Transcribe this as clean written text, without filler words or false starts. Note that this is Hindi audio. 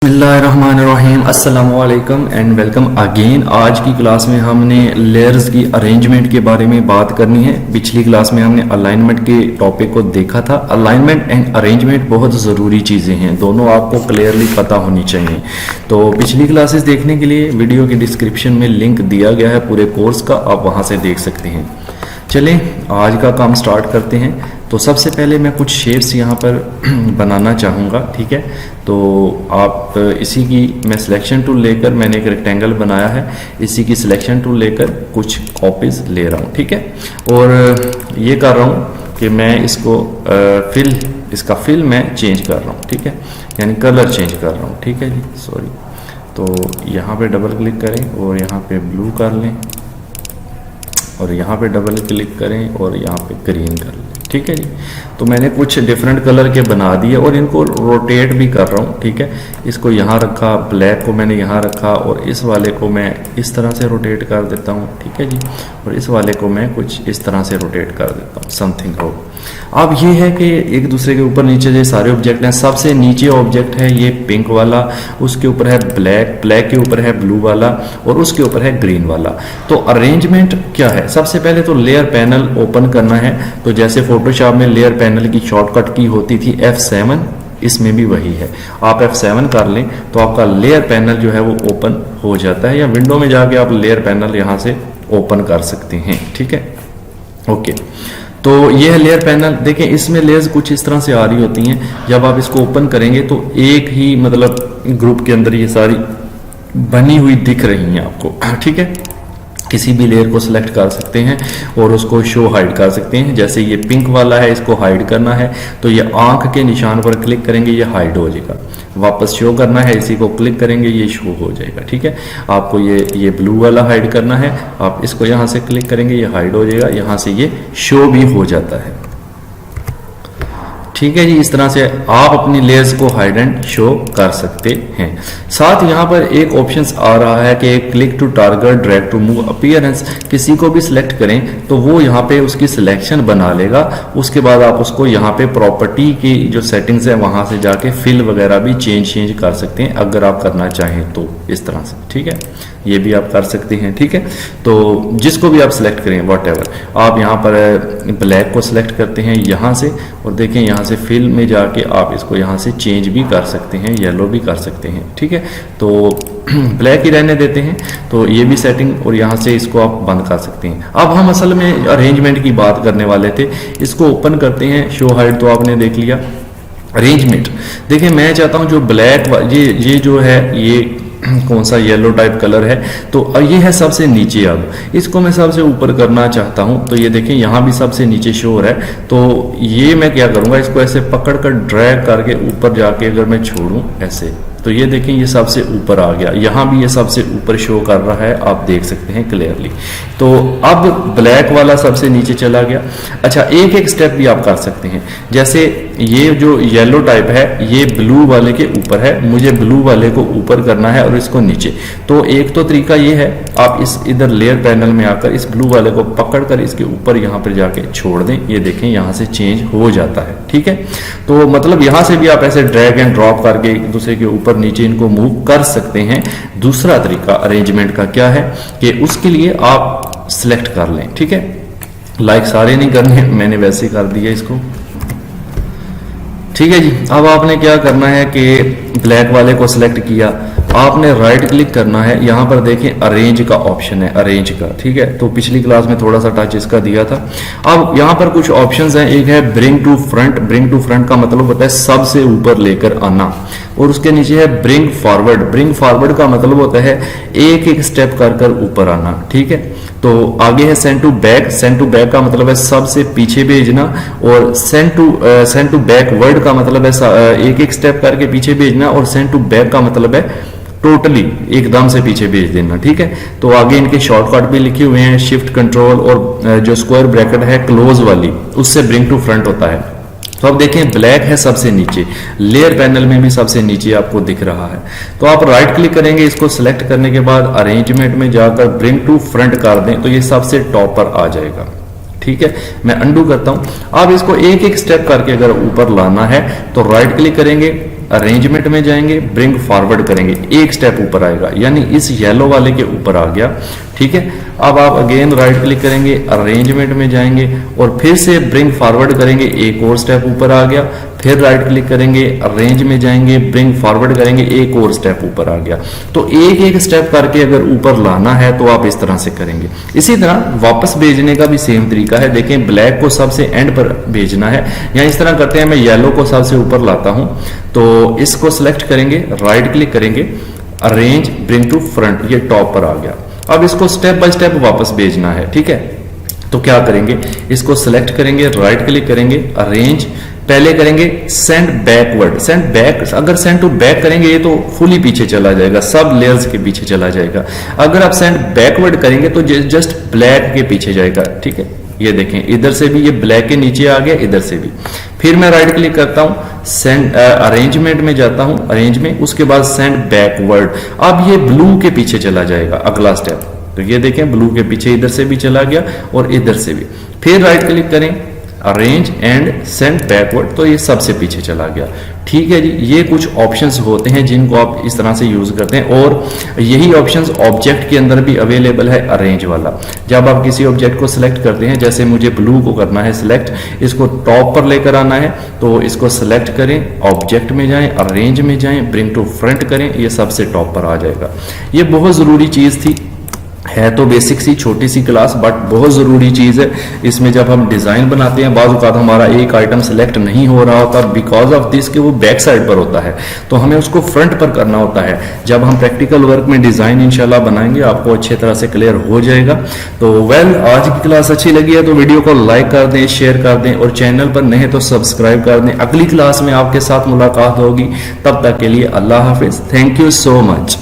बिस्मिल्लाहिर्रहमानिर्रहीम अस्सलामुअलैकुम एंड वेलकम अगेन। आज की क्लास में हमने लेयर्स की अरेंजमेंट के बारे में बात करनी है। पिछली क्लास में हमने अलाइनमेंट के टॉपिक को देखा था। अलाइनमेंट एंड अरेंजमेंट बहुत ज़रूरी चीज़ें हैं, दोनों आपको क्लियरली पता होनी चाहिए। तो पिछली क्लासेस देखने के लिए वीडियो के डिस्क्रिप्शन में लिंक दिया गया है पूरे कोर्स का, आप वहाँ से देख सकते हैं। चलें आज का काम स्टार्ट करते हैं। तो सबसे पहले मैं कुछ शेप्स यहाँ पर बनाना चाहूँगा, ठीक है। तो आप इसी की मैं सिलेक्शन टूल लेकर मैंने एक रेक्टेंगल बनाया है, इसी की सिलेक्शन टूल लेकर कुछ कॉपीज ले रहा हूँ, ठीक है। और ये कर रहा हूँ कि मैं इसको इसका फिल मैं चेंज कर रहा हूँ, ठीक है, यानी कलर चेंज कर रहा हूँ, ठीक है जी, सॉरी। तो यहाँ पे डबल क्लिक करें और यहाँ पे ब्लू कर लें और यहाँ पे डबल क्लिक करें और यहाँ पे ग्रीन कर लें, ठीक है जी। तो मैंने कुछ डिफरेंट कलर के बना दिए और इनको रोटेट भी कर रहा हूँ, ठीक है। इसको यहाँ रखा, ब्लैक को मैंने यहाँ रखा और इस वाले को मैं इस तरह से रोटेट कर देता हूँ, ठीक है जी। और इस वाले को मैं कुछ इस तरह से रोटेट कर देता हूँ, समथिंग हो। अब ये है कि एक दूसरे के ऊपर नीचे जो सारे ऑब्जेक्ट हैं, सबसे नीचे ऑब्जेक्ट है ये पिंक वाला, उसके ऊपर है ब्लैक, ब्लैक के ऊपर है ब्लू वाला और उसके ऊपर है ग्रीन वाला। तो अरेंजमेंट क्या है, सबसे पहले तो लेयर पैनल ओपन करना है। तो जैसे फोटोशॉप में लेयर पैनल की शॉर्टकट की होती थी F7, इसमें भी वही है। आप F7 कर लें तो आपका लेयर पैनल जो है वो ओपन हो जाता है, या विंडो में जाके आप लेयर पैनल यहाँ से ओपन कर सकते हैं, ठीक है, ओके। तो ये है लेयर पैनल। देखें इसमें लेयर्स कुछ इस तरह से आ रही होती हैं। जब आप इसको ओपन करेंगे तो एक ही मतलब ग्रुप के अंदर ये सारी बनी हुई दिख रही हैं आपको, ठीक है। किसी भी लेयर को सिलेक्ट कर सकते हैं और उसको शो हाइड कर सकते हैं। जैसे ये पिंक वाला है, इसको हाइड करना है तो ये आंख के निशान पर क्लिक करेंगे, ये हाइड हो जाएगा। वापस शो करना है, इसी को क्लिक करेंगे, ये शो हो जाएगा, ठीक है। आपको ये ब्लू वाला हाइड करना है, आप इसको यहाँ से क्लिक करेंगे, ये हाइड हो जाएगा, यहाँ से ये शो भी हो जाता है, ठीक है जी। इस तरह से आप अपनी लेयर्स को हाइड एंड शो कर सकते हैं। साथ यहाँ पर एक ऑप्शंस आ रहा है कि click to target, drag to move, appearance. किसी को भी सिलेक्ट करें तो वो यहाँ पे उसकी सिलेक्शन बना लेगा। उसके बाद आप उसको यहाँ पे प्रॉपर्टी की जो सेटिंग्स है वहां से जाके फिल वगैरह भी चेंज कर सकते हैं अगर आप करना चाहें तो, इस तरह से, ठीक है। ये भी आप कर सकते हैं, ठीक है। तो जिसको भी आप सिलेक्ट करें व्हाटएवर, आप यहाँ पर ब्लैक को सिलेक्ट करते हैं यहाँ से और देखें यहाँ से फिल में जाके आप इसको यहाँ से चेंज भी कर सकते हैं, येलो भी कर सकते हैं, ठीक है। तो ब्लैक ही रहने देते हैं। तो ये भी सेटिंग, और यहाँ से इसको आप बंद कर सकते हैं। अब हम असल में अरेंजमेंट की बात करने वाले थे। इसको ओपन करते हैं, शो हाइड तो आपने देख लिया। अरेंजमेंट देखिए, मैं चाहता हूँ जो ब्लैक ये जो है ये कौन सा येलो टाइप कलर है, तो ये है सबसे नीचे। अब इसको मैं सबसे ऊपर करना चाहता हूं तो ये देखें यहाँ भी सबसे नीचे शो हो रहा है। तो ये मैं क्या करूंगा, इसको ऐसे पकड़ कर ड्रैग करके ऊपर जाके अगर मैं छोड़ूं ऐसे, तो ये देखें ये सबसे ऊपर आ गया। यहाँ भी ये सबसे ऊपर शो कर रहा है, आप देख सकते हैं क्लियरली। तो अब ब्लैक वाला सबसे नीचे चला गया। अच्छा, एक एक स्टेप भी आप कर सकते हैं। जैसे ये जो येलो टाइप है ये ब्लू वाले के ऊपर है, मुझे ब्लू वाले को ऊपर करना है और इसको नीचे। तो एक तो तरीका ये है, आप इस इधर लेयर पैनल में आकर इस ब्लू वाले को पकड़कर इसके ऊपर यहाँ पर जाके छोड़ दें, ये देखें यहाँ से चेंज हो जाता है, ठीक है। तो मतलब यहाँ से भी आप ऐसे ड्रैग एंड ड्रॉप करके एक दूसरे के ऊपर नीचे इनको मूव कर सकते हैं। दूसरा तरीका अरेंजमेंट का क्या है कि उसके लिए आप सिलेक्ट कर लें, ठीक है। लाइक सारे नहीं करने, मैंने वैसे कर दिया इसको, ठीक है जी। अब आपने क्या करना है कि ब्लैक वाले को सिलेक्ट किया, आपने राइट क्लिक करना है। यहाँ पर देखें अरेंज का ऑप्शन है, अरेंज का, ठीक है। तो पिछली क्लास में थोड़ा सा टच इसका दिया था। अब यहाँ पर कुछ ऑप्शंस हैं। एक है bring to front. Bring to front का मतलब होता है सबसे ऊपर लेकर आना, और उसके नीचे है ब्रिंग फॉरवर्ड। ब्रिंग फॉरवर्ड का मतलब होता है एक एक स्टेप कर कर ऊपर आना, ठीक है। तो आगे है send to back. Send to back का मतलब है सबसे पीछे भेजना, और सेंड टू बैकवर्ड का मतलब है एक एक स्टेप करके पीछे भेजना, और सेंड टू बैक का मतलब है टोटली एकदम से पीछे भेज देना, ठीक है। तो आगे इनके शॉर्टकट भी लिखे हुए हैं, शिफ्ट कंट्रोल और जो स्क्वायर ब्रैकेट है क्लोज वाली, उससे ब्रिंग टू फ्रंट होता है। तो अब देखें ब्लैक है सबसे नीचे, लेयर पैनल में भी सबसे नीचे आपको दिख रहा है। तो आप राइट क्लिक करेंगे, इसको सिलेक्ट करने के बाद अरेंजमेंट में जाकर ब्रिंग टू फ्रंट कर दें तो ये सबसे टॉप पर आ जाएगा, ठीक है। मैं अंडू करता हूं। अब इसको एक एक स्टेप करके अगर ऊपर लाना है तो राइट क्लिक करेंगे, अरेंजमेंट में जाएंगे, ब्रिंग फॉरवर्ड करेंगे, एक स्टेप ऊपर आएगा, यानी इस येलो वाले के ऊपर आ गया। ठीक है, अब आप अगेन राइट क्लिक करेंगे, अरेंजमेंट में जाएंगे और फिर से ब्रिंग फॉरवर्ड करेंगे, एक और स्टेप ऊपर आ गया, फिर राइट क्लिक करेंगे, अरेंज में जाएंगे, ब्रिंग फॉरवर्ड करेंगे, एक और स्टेप ऊपर आ गया। तो एक एक स्टेप करके अगर ऊपर लाना है तो आप इस तरह से करेंगे। इसी तरह वापस भेजने का भी सेम तरीका है। देखें, ब्लैक को सबसे एंड पर भेजना है, या इस तरह करते हैं, मैं येलो को सबसे ऊपर लाता हूं, तो इसको सिलेक्ट करेंगे, राइट क्लिक करेंगे, अरेंज, ब्रिंग टू फ्रंट, ये टॉप पर आ गया। अब इसको स्टेप बाय स्टेप वापस भेजना है। ठीक है, तो क्या करेंगे, इसको सिलेक्ट करेंगे, राइट क्लिक करेंगे, अरेंज, पहले करेंगे सेंड बैकवर्ड, सेंड बैक। अगर सेंड टू बैक करेंगे ये तो फुली पीछे चला जाएगा, सब लेयर्स के पीछे चला जाएगा। अगर आप सेंड बैकवर्ड करेंगे तो जस्ट ब्लैक के पीछे जाएगा। ठीक है, ये देखें, इधर से भी ये ब्लैक के नीचे आ गया, इधर से भी। फिर मैं राइट क्लिक करता हूं, सेंड अरेंजमेंट में जाता हूं, अरेंज में, उसके बाद सेंड बैकवर्ड। अब ये ब्लू के पीछे चला जाएगा अगला स्टेप। तो ये देखें, ब्लू के पीछे इधर से भी चला गया और इधर से भी। फिर राइट क्लिक करें, अरेंज एंड सेंड बैकवर्ड, तो ये सबसे पीछे चला गया। ठीक है जी, ये कुछ ऑप्शंस होते हैं जिनको आप इस तरह से यूज करते हैं, और यही ऑप्शंस ऑब्जेक्ट के अंदर भी अवेलेबल है, अरेंज वाला। जब आप किसी ऑब्जेक्ट को सिलेक्ट करते हैं, जैसे मुझे ब्लू को करना है सिलेक्ट, इसको टॉप पर लेकर आना है, तो इसको सिलेक्ट करें, ऑब्जेक्ट में जाएं, अरेंज में जाएं, ब्रिंग टू फ्रंट करें, ये सबसे टॉप पर आ जाएगा। ये बहुत जरूरी चीज थी, है तो बेसिक सी छोटी सी क्लास, बट बहुत ज़रूरी चीज़ है। इसमें जब हम डिज़ाइन बनाते हैं, बाज़ औक़ात हमारा एक आइटम सेलेक्ट नहीं हो रहा होता बिकॉज ऑफ दिस कि वो बैक साइड पर होता है, तो हमें उसको फ्रंट पर करना होता है। जब हम प्रैक्टिकल वर्क में डिज़ाइन इंशाल्लाह बनाएंगे, आपको अच्छे तरह से क्लियर हो जाएगा। तो आज की क्लास अच्छी लगी है तो वीडियो को लाइक कर दें, शेयर कर दें, और चैनल पर नए तो सब्सक्राइब कर दें। अगली क्लास में आपके साथ मुलाकात होगी, तब तक के लिए अल्लाह हाफिज़। Thank you so much.